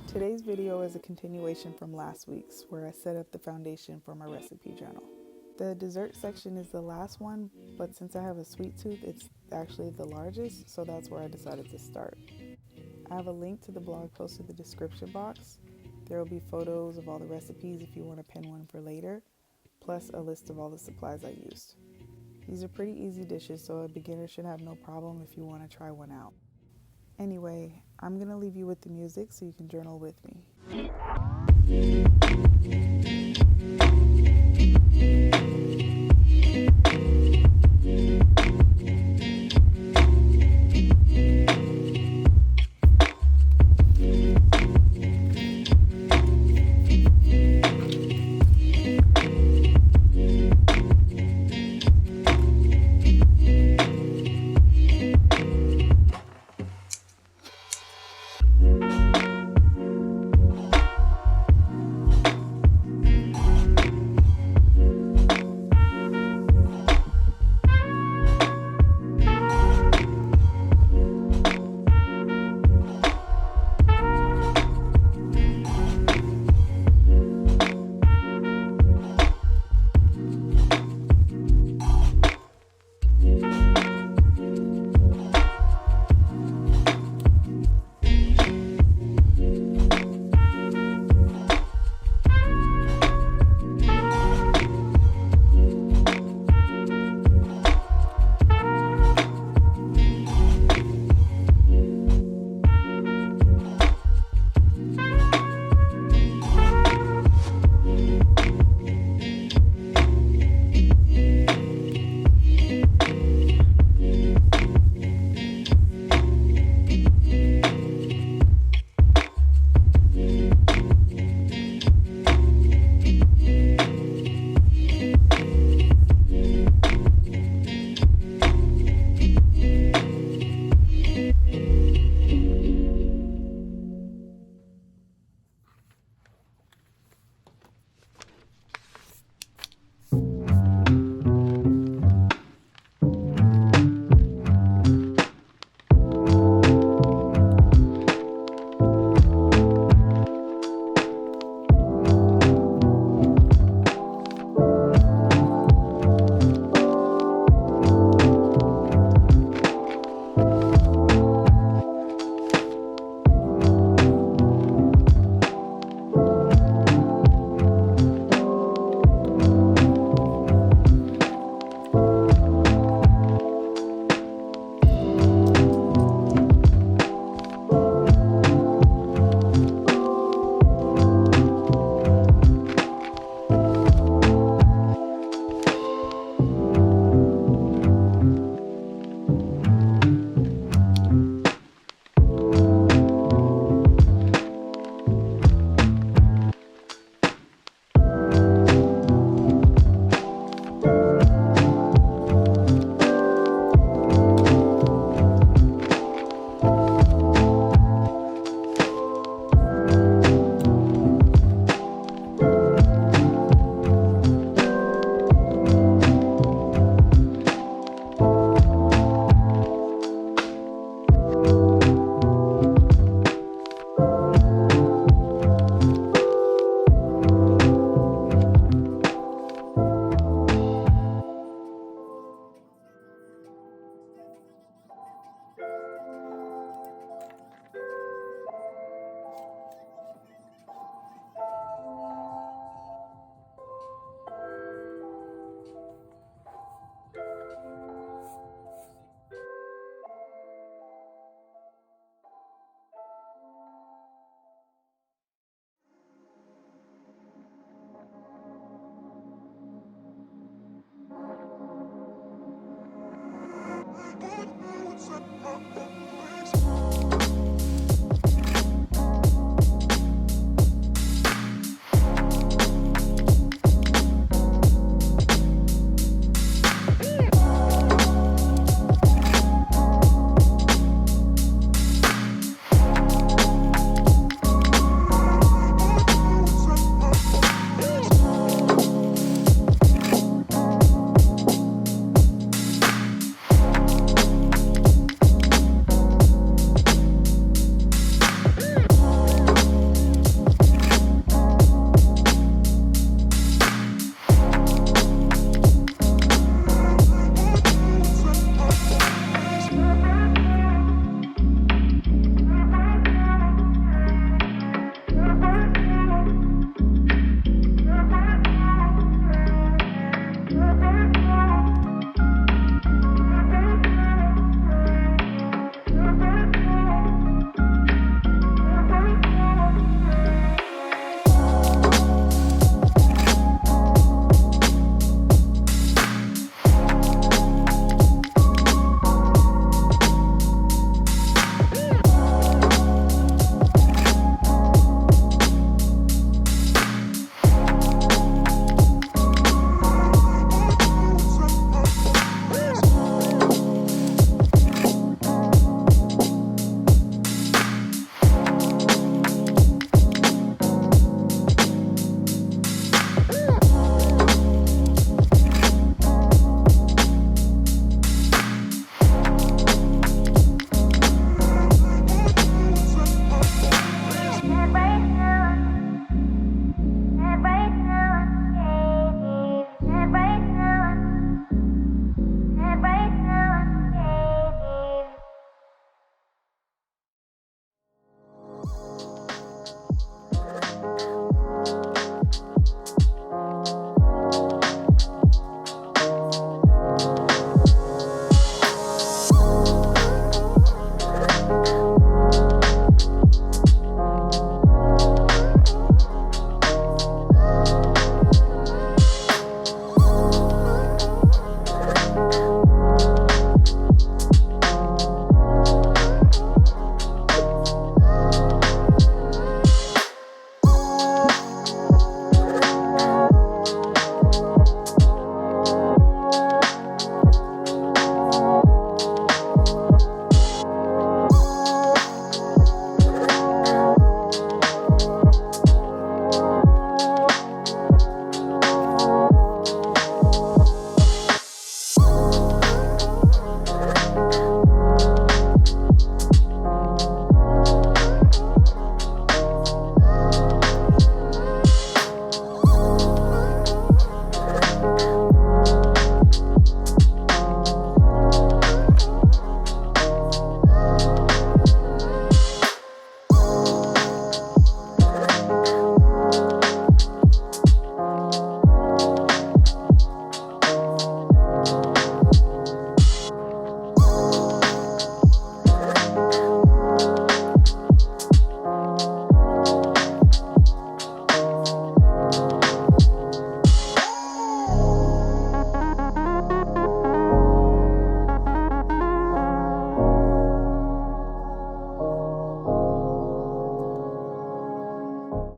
Today's video is a continuation from last week's where I set up the foundation for my recipe journal. The dessert section is the last one, but since I have a sweet tooth, it's actually the largest, so that's where I decided to start. I have a link to the blog post in the description box. There will be photos of all the recipes if you want to pin one for later, plus a list of all the supplies I used. These are pretty easy dishes, so a beginner should have no problem if you want to try one out. Anyway, I'm going to leave you with the music so you can journal with me.